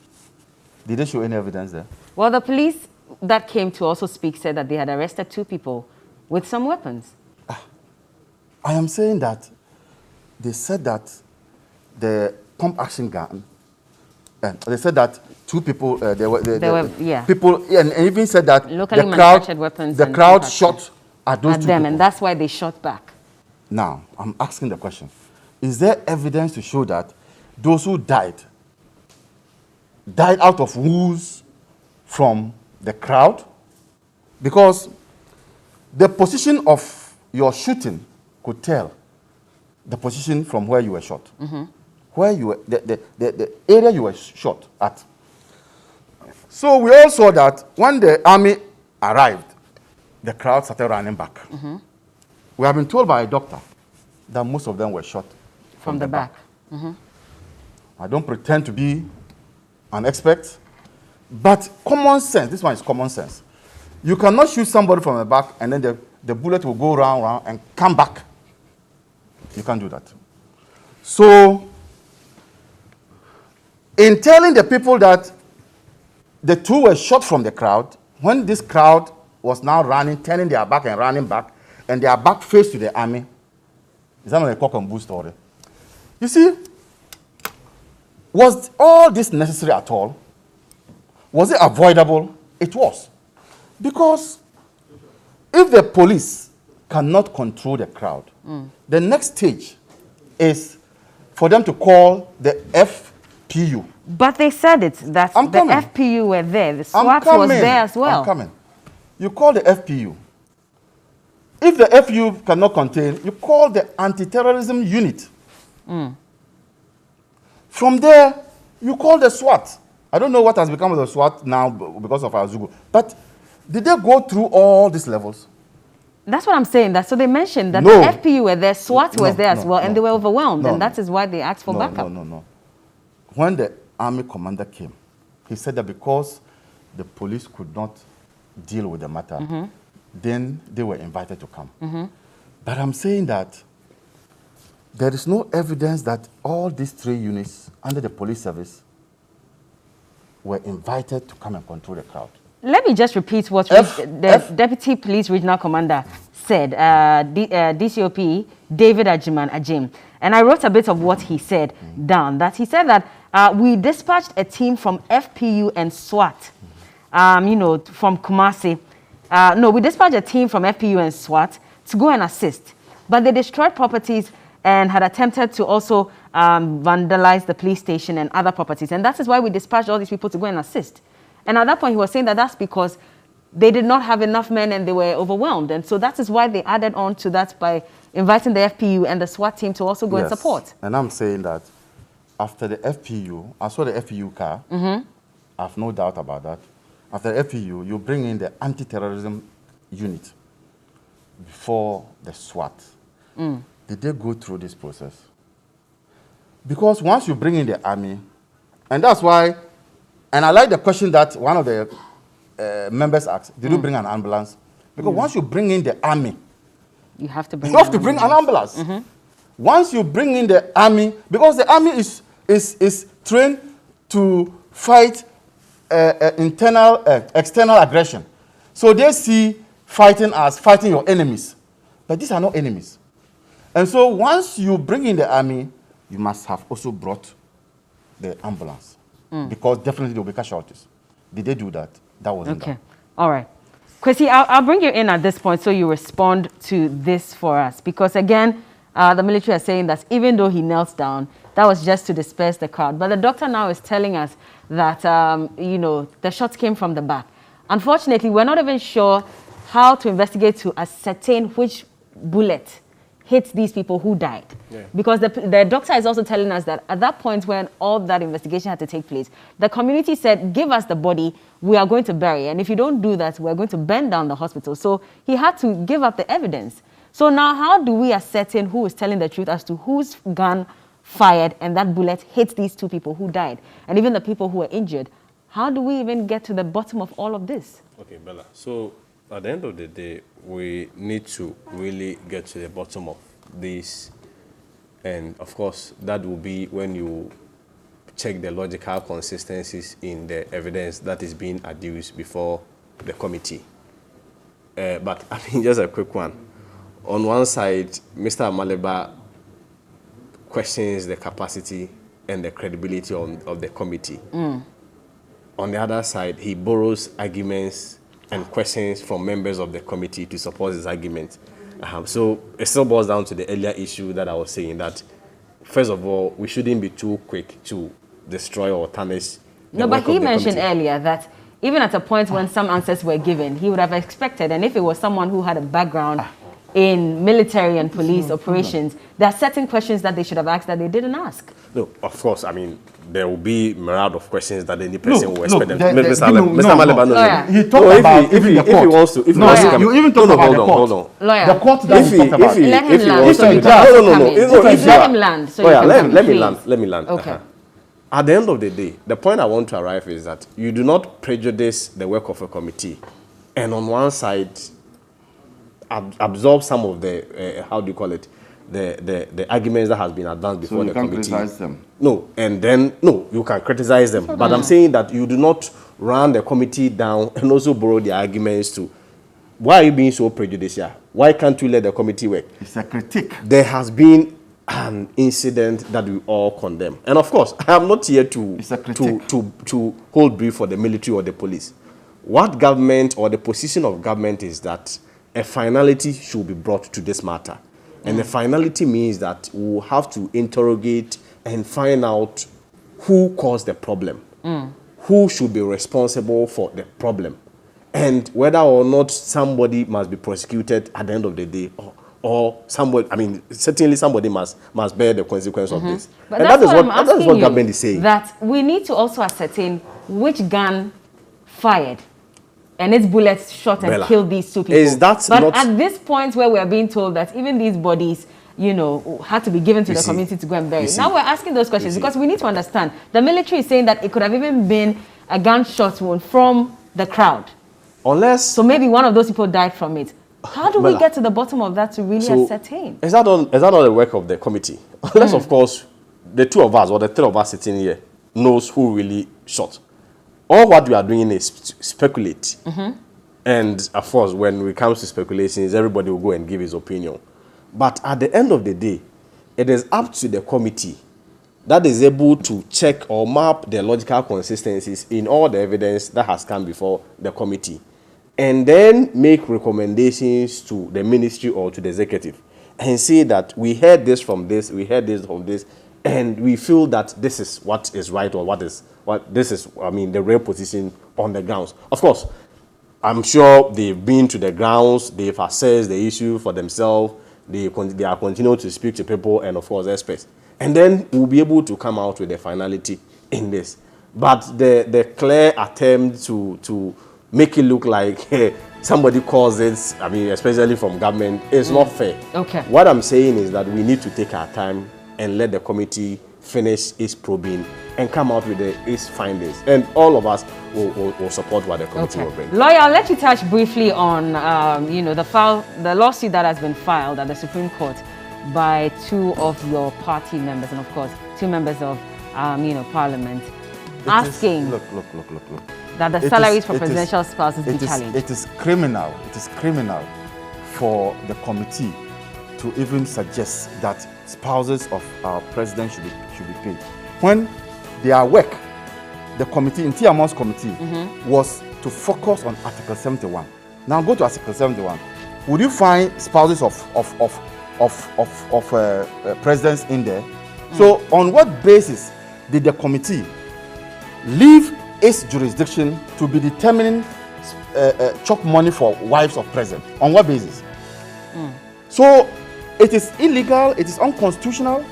Did they show any evidence there? Well, the police that came to also speak said that they had arrested 2 people with some weapons. I am saying that they said that the pump action gun, they said that 2 people, people, and even said that locally manufactured weapons the crowd shot at those 2 them, people. and that's why they shot back. Now, I'm asking the question, is there evidence to show that those who died out of wounds from the crowd? Because the position of your shooting could tell the position from where you were shot. Where you were, the area you were shot at. So we all saw that when the army arrived, the crowd started running back. We have been told by a doctor that most of them were shot from the back. I don't pretend to be an expert, but common sense, this one is common sense. You cannot shoot somebody from the back and then the bullet will go round and come back. You can't do that. So, in telling the people that the 2 were shot from the crowd, when this crowd was now running, turning their back and running back, and their back faced to the army, is that not a cock and bull story? You see, was all this necessary at all? Was it avoidable? It was. Because if the police cannot control the crowd, the next stage is for them to call the FPU. But they said it, that the FPU were there. The SWAT was there as well. I'm coming. You call the FPU. If the FPU cannot contain, you call the anti-terrorism unit. From there, you call the SWAT. I don't know what has become of the SWAT now because of Azugu. But did they go through all these levels? That's what I'm saying. So they mentioned that No. the FPU were there, SWAT was there as well, and they were overwhelmed, and that is why they asked for backup. No. When the army commander came, he said that because the police could not deal with the matter, then they were invited to come. But I'm saying that there is no evidence that all these 3 units under the police service were invited to come and control the crowd. Let me just repeat what the Deputy Police Regional Commander said, DCOP David Ajim. And I wrote a bit of what he said down. That he said that we dispatched a team from FPU and SWAT, from Kumasi. We dispatched a team from FPU and SWAT to go and assist. But they destroyed properties and had attempted to also vandalize the police station and other properties. And that is why we dispatched all these people to go and assist. And at that point, he was saying that that's because they did not have enough men and they were overwhelmed. And so that is why they added on to that by inviting the FPU and the SWAT team to also go and support. And I'm saying that after the FPU, I saw the FPU car. I have no doubt about that. After the FPU, you bring in the anti-terrorism unit before the SWAT. Did they go through this process? Because once you bring in the army, and that's why, and I like the question that one of the members asked, did you bring an ambulance? Because once you bring in the army, you have to bring an ambulance. Once you bring in the army, because the army is trained to fight external aggression. So they see fighting as fighting your enemies. But these are not enemies. And so once you bring in the army, you must have also brought the ambulance. Because definitely there will be casualties. Did they do that? That wasn't done. All right. Kwesi, I'll bring you in at this point so you respond to this for us. Because again, the military are saying that even though he knelt down, that was just to disperse the crowd. But the doctor now is telling us that, the shots came from the back. Unfortunately, we're not even sure how to investigate to ascertain which bullet hit these people who died. Because the doctor is also telling us that at that point when all that investigation had to take place, the community said, give us the body, we are going to bury it. And if you don't do that, we're going to burn down the hospital. So he had to give up the evidence. So now how do we ascertain who is telling the truth as to whose gun fired and that bullet hit these 2 people who died and even the people who were injured? How do we even get to the bottom of all of this? Okay, Bella. So at the end of the day, we need to really get to the bottom of this. And of course, that will be when you check the logical consistencies in the evidence that is being adduced before the committee. But I mean, just a quick one. On one side, Mr. Amaleba questions the capacity and the credibility of the committee. On the other side, he borrows arguments and questions from members of the committee to support his argument. So it still boils down to the earlier issue that I was saying, that first of all, we shouldn't be too quick to destroy or tarnish the No, work but he of the mentioned committee. earlier that even at a point when some answers were given, he would have expected, and if it was someone who had a background in military and police operations, there are certain questions that they should have asked that they didn't ask. No, of course, I mean, there will be myriad of questions that any person will expect them. Mr. Maleba, Lawyer. He talked about if he wants to, if he No, wants to you come, even talked about the hold court. on. Lawyer. The court that he talked about. Let him if he land wants so to, you can no, come in. if Let you him land so oh you yeah, can come in, let me please. land. Let me land. Okay. At the end of the day, the point I want to arrive is that you do not prejudice the work of a committee, and on one side, absorb some of the how do you call it, the arguments that has been advanced before the committee. Criticize them. No, and then no, you can criticize them, but I'm saying that you do not run the committee down and also borrow their arguments to. Why are you being so prejudicial? Why can't you let the committee work? It's a critique. There has been an incident that we all condemn, and of course, I am not here It's a critique. to hold brief for the military or the police. What government or the position of government is that a finality should be brought to this matter. And the finality means that we will have to interrogate and find out who caused the problem, who should be responsible for the problem, and whether or not somebody must be prosecuted at the end of the day, or somebody, I mean, certainly somebody must bear the consequence of this. But and that's that is what I'm that is asking what you, government is saying. that we need to also ascertain which gun fired and its bullets shot and Bella, killed these two people. is that but not- at this point where we are being told that even these bodies, you know, had to be given to You the see. community to go and bury. You see. Now we're asking those questions see. because we need to understand. The military is saying that it could have even been a gunshot wound from the crowd. Unless So maybe one of those people died from it. How do we Bella. get to the bottom of that to really So, ascertain? is that not the work of the committee? Unless, of course, the two of us or the three of us sitting here knows who really shot. All what we are doing is speculate. And, of course, when it comes to speculations, everybody will go and give his opinion. But at the end of the day, it is up to the committee that is able to check or map the logical consistencies in all the evidence that has come before the committee, and then make recommendations to the ministry or to the executive and say that we heard this from this, we heard this from this, and we feel that this is what is right or the real position on the grounds. Of course, I'm sure they've been to the grounds, they've assessed the issue for themselves, they are continuing to speak to people and, of course, experts. And then we'll be able to come out with a finality in this. But the clear attempt to make it look like somebody caused it, I mean, especially from government, is not fair. Okay. What I'm saying is that we need to take our time and let the committee finish its probing and come out with its findings. And all of us will support what the committee will bring. Lawyer, I'll let you touch briefly on, the lawsuit that has been filed at the Supreme Court by two of your party members and, of course, two members of, Parliament, asking Look. that the It salaries is- for it is- presidential spouses be It challenged. is criminal. It is criminal for the committee to even suggest that spouses of our president should be paid. When their work, the committee, in Tiamon's committee, was to focus on Article 71. Now go to Article 71. Would you find spouses of presidents in there? So on what basis did the committee leave its jurisdiction to be determining chop money for wives of president? On what basis? So it is illegal, it is unconstitutional,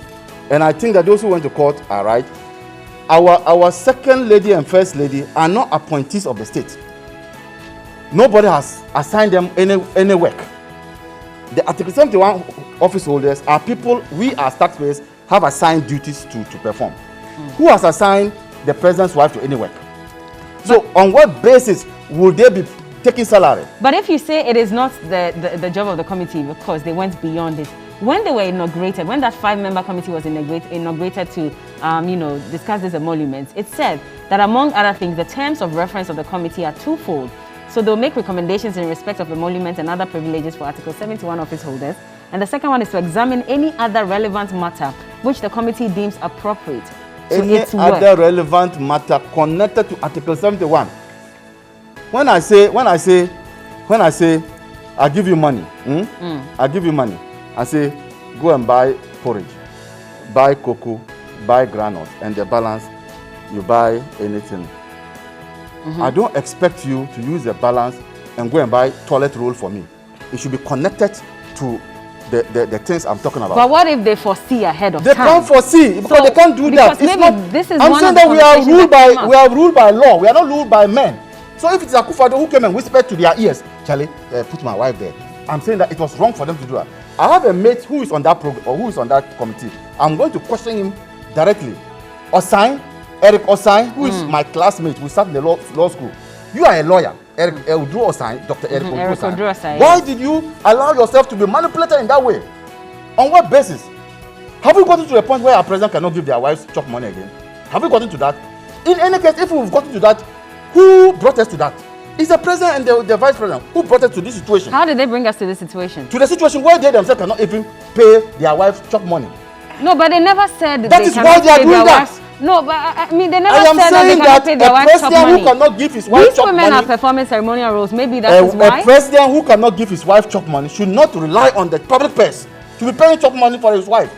and I think that those who went to court are right. Our second lady and first lady are not appointees of the state. Nobody has assigned them any work. The Article 71 office holders are people we as taxpayers have assigned duties to perform. Who has assigned the president's wife to any work? So on what basis would they be taking salary? But if you say it is not the job of the committee because they went beyond it, when they were inaugurated, when that 5-member committee was inaugurated to, discuss these emoluments, it said that among other things, the terms of reference of the committee are twofold. So they'll make recommendations in respect of emoluments and other privileges for Article 71 office holders. And the second one is to examine any other relevant matter which the committee deems appropriate to Any its work. other relevant matter connected to Article 71. When I say, I give you money, I give you money. I say, go and buy porridge, buy cocoa, buy granules, and the balance, you buy anything. I don't expect you to use the balance and go and buy toilet roll for me. It should be connected to the things I'm talking about. But what if they foresee ahead of They time? can't foresee because they can't do that. Because maybe this is I'm one saying of the that we are conversations ruled by law. We are not ruled by men. So if it's Akufo-Addo who came and whispered to their ears, Charlie, put my wife there. I'm saying that it was wrong for them to do that. I have a mate who is on that program or who is on that committee. I'm going to question him directly. Eric Osai, who is my classmate, we sat in the law school. You are a lawyer, Eric Ejura Osai, Dr. Eric Ejura Osai. Why did you allow yourself to be manipulated in that way? On what basis? Have we gotten to a point where our president cannot give their wives chop money again? Have we gotten to that? In any case, if we've gotten to that, who brought us to that? It's the president and the vice president who brought us to this situation. How did they bring us to this situation? To the situation where they themselves cannot even pay their wives chop money. No, but they never said that is why they are doing that. No, but I mean, they never said that they cannot pay their wives chop money. Who cannot give his wife These chop women money, are performing ceremonial roles. Maybe that is why. A president who cannot give his wife chop money should not rely on the public purse to be paying chop money for his wife.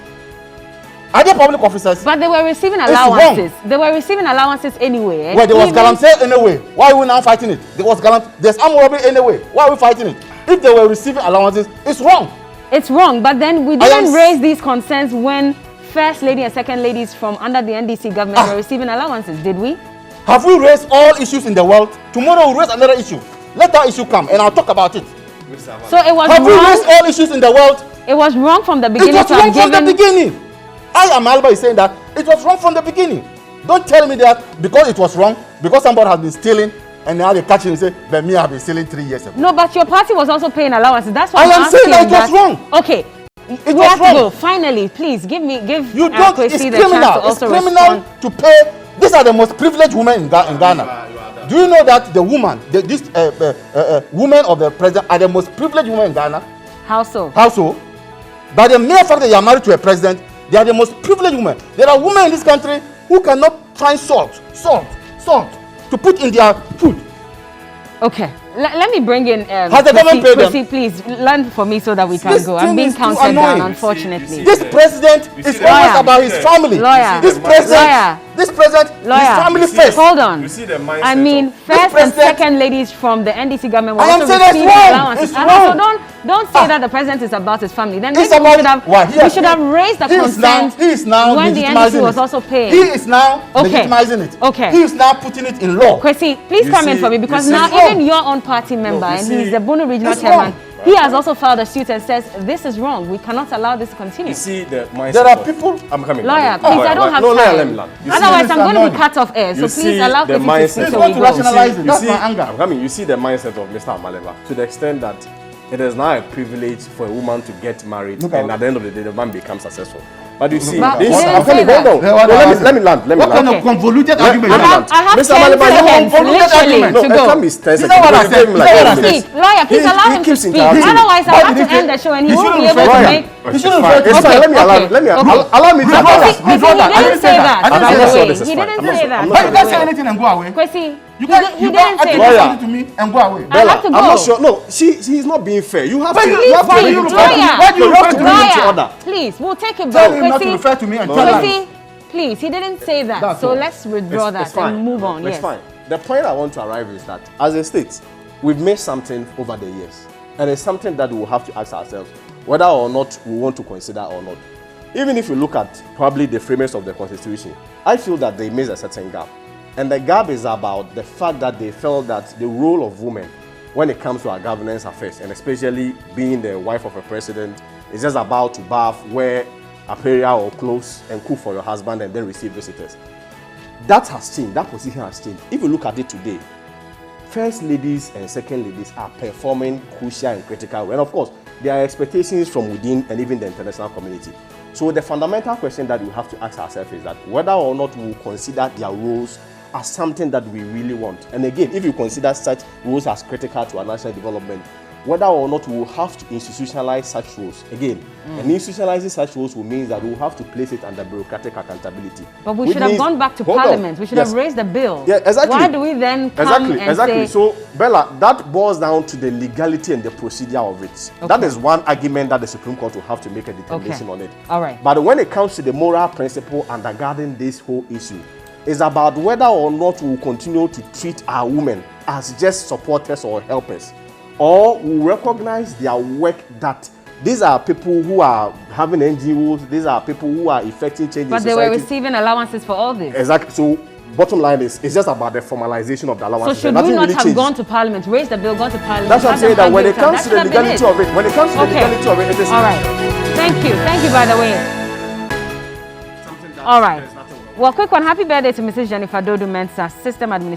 Are they public officers? But they were receiving allowances. They were receiving allowances anyway. Well, there was galamsey anyway. Why are we now fighting it? There's armed robbery anyway. Why are we fighting it? If they were receiving allowances, it's wrong. It's wrong, but then we didn't raise these concerns when First Lady and Second Ladies from under the NDC government were receiving allowances, did we? Have we raised all issues in the world? Tomorrow we'll raise another issue. Let that issue come and I'll talk about it. So it was Have wrong. we raised all issues in the world? It was wrong from the beginning. It was wrong from the beginning. I am Alba is saying that it was wrong from the beginning. Don't tell me that because it was wrong, because somebody has been stealing and now they catch him and say, but me have been stealing 3 years ago. No, but your party was also paying allowances. That's why I am saying that it was wrong. Okay. It was wrong. Go. Finally, please give you don't. It's criminal. It's criminal to pay. These are the most privileged women in Ghana. Do you know that the woman, this women of the president are the most privileged women in Ghana? How so? How so? By the mere fact that you are married to a president, they are the most privileged women. There are women in this country who cannot find salt to put in their food. Okay. Let me bring in Has the government paid them? Please learn for me so that we can go. I'm being counted down, unfortunately. This president is always about his family. Lawyer. This president, his family first. Hold on. You see the mindset I mean, first and second ladies from the NDC government were also receiving allowances. So don't say that the president is about his family. Then maybe we should have raised the concerns when the NDC was also paying. He is now legitimizing it. Okay. He is now putting it in law. Kwesi, please come in for me because now even your own party member, and he's the Bono Regional Chairman, he has also filed a suit and says this is wrong. We cannot allow this to continue. You see the mindset. There are people. I'm coming. Lawyer, please, I don't have time. Let me land. Otherwise, I'm going to be cut off air. So please allow the Kwesi to speak so we go. That's my anger. I'm coming. You see the mindset of Mr. Amaleva to the extent that it is now a privilege for a woman to get married, and at the end of the day, the man becomes successful. But you see, But this. I'm coming. Hold on. Let me land. What kind of convoluted argument? I have 10 seconds, literally, to go. Lawyer, please allow him to speak. Otherwise, I'll have to end the show and he won't be able to make... Allow me to He didn't say that. He didn't say that. But you can't say anything and go away. Kwesi, You he didn't say lawyer that. to me and go away. I have to go. I'm not sure. No, he's not being fair. You have to. Lawyer, please, we'll take it Tell back. him not to refer to me and tell him. Please, he didn't say that. So let's withdraw that and move on. It's fine. The point I want to arrive is that as a state, we've made something over the years. And it's something that we will have to ask ourselves whether or not we want to consider or not. Even if you look at probably the framers of the Constitution, I feel that they missed a certain gap. And the gap is about the fact that they felt that the role of women when it comes to our governance affairs, and especially being the wife of a president, is just about to bath, wear apparel or clothes, and cook for your husband and then receive visitors. That has changed. That position has changed. If you look at it today, first ladies and second ladies are performing crucial and critical role. And of course, there are expectations from within and even the international community. So the fundamental question that we have to ask ourselves is that whether or not we will consider their roles as something that we really want. And again, if you consider such roles as critical to our national development, whether or not we will have to institutionalize such roles. Again, and institutionalizing such roles will mean that we will have to place it under bureaucratic accountability. But we should have gone back to Parliament. We should have raised the bill. Yeah, exactly. Why do we then come and say... So, Bella, that boils down to the legality and the procedure of it. Okay. That is one argument that the Supreme Court will have to make a determination on it. All right. But when it comes to the moral principle undergirding this whole issue, it's about whether or not we will continue to treat our women as just supporters or helpers, or we recognize their work, that these are people who are having NGOs, these are people who are effecting change in society. But they were receiving allowances for all this. Exactly. So, bottom line is, it's just about the formalization of the allowances. So should we not have gone to Parliament, raised the bill, gone to Parliament? That's what I'm saying, that when it comes to the legality of it, it is... All right. Thank you. Thank you, by the way. All right. Well, quick one. Happy birthday to Mrs. Jennifer Dodu Mensah, System Administrator.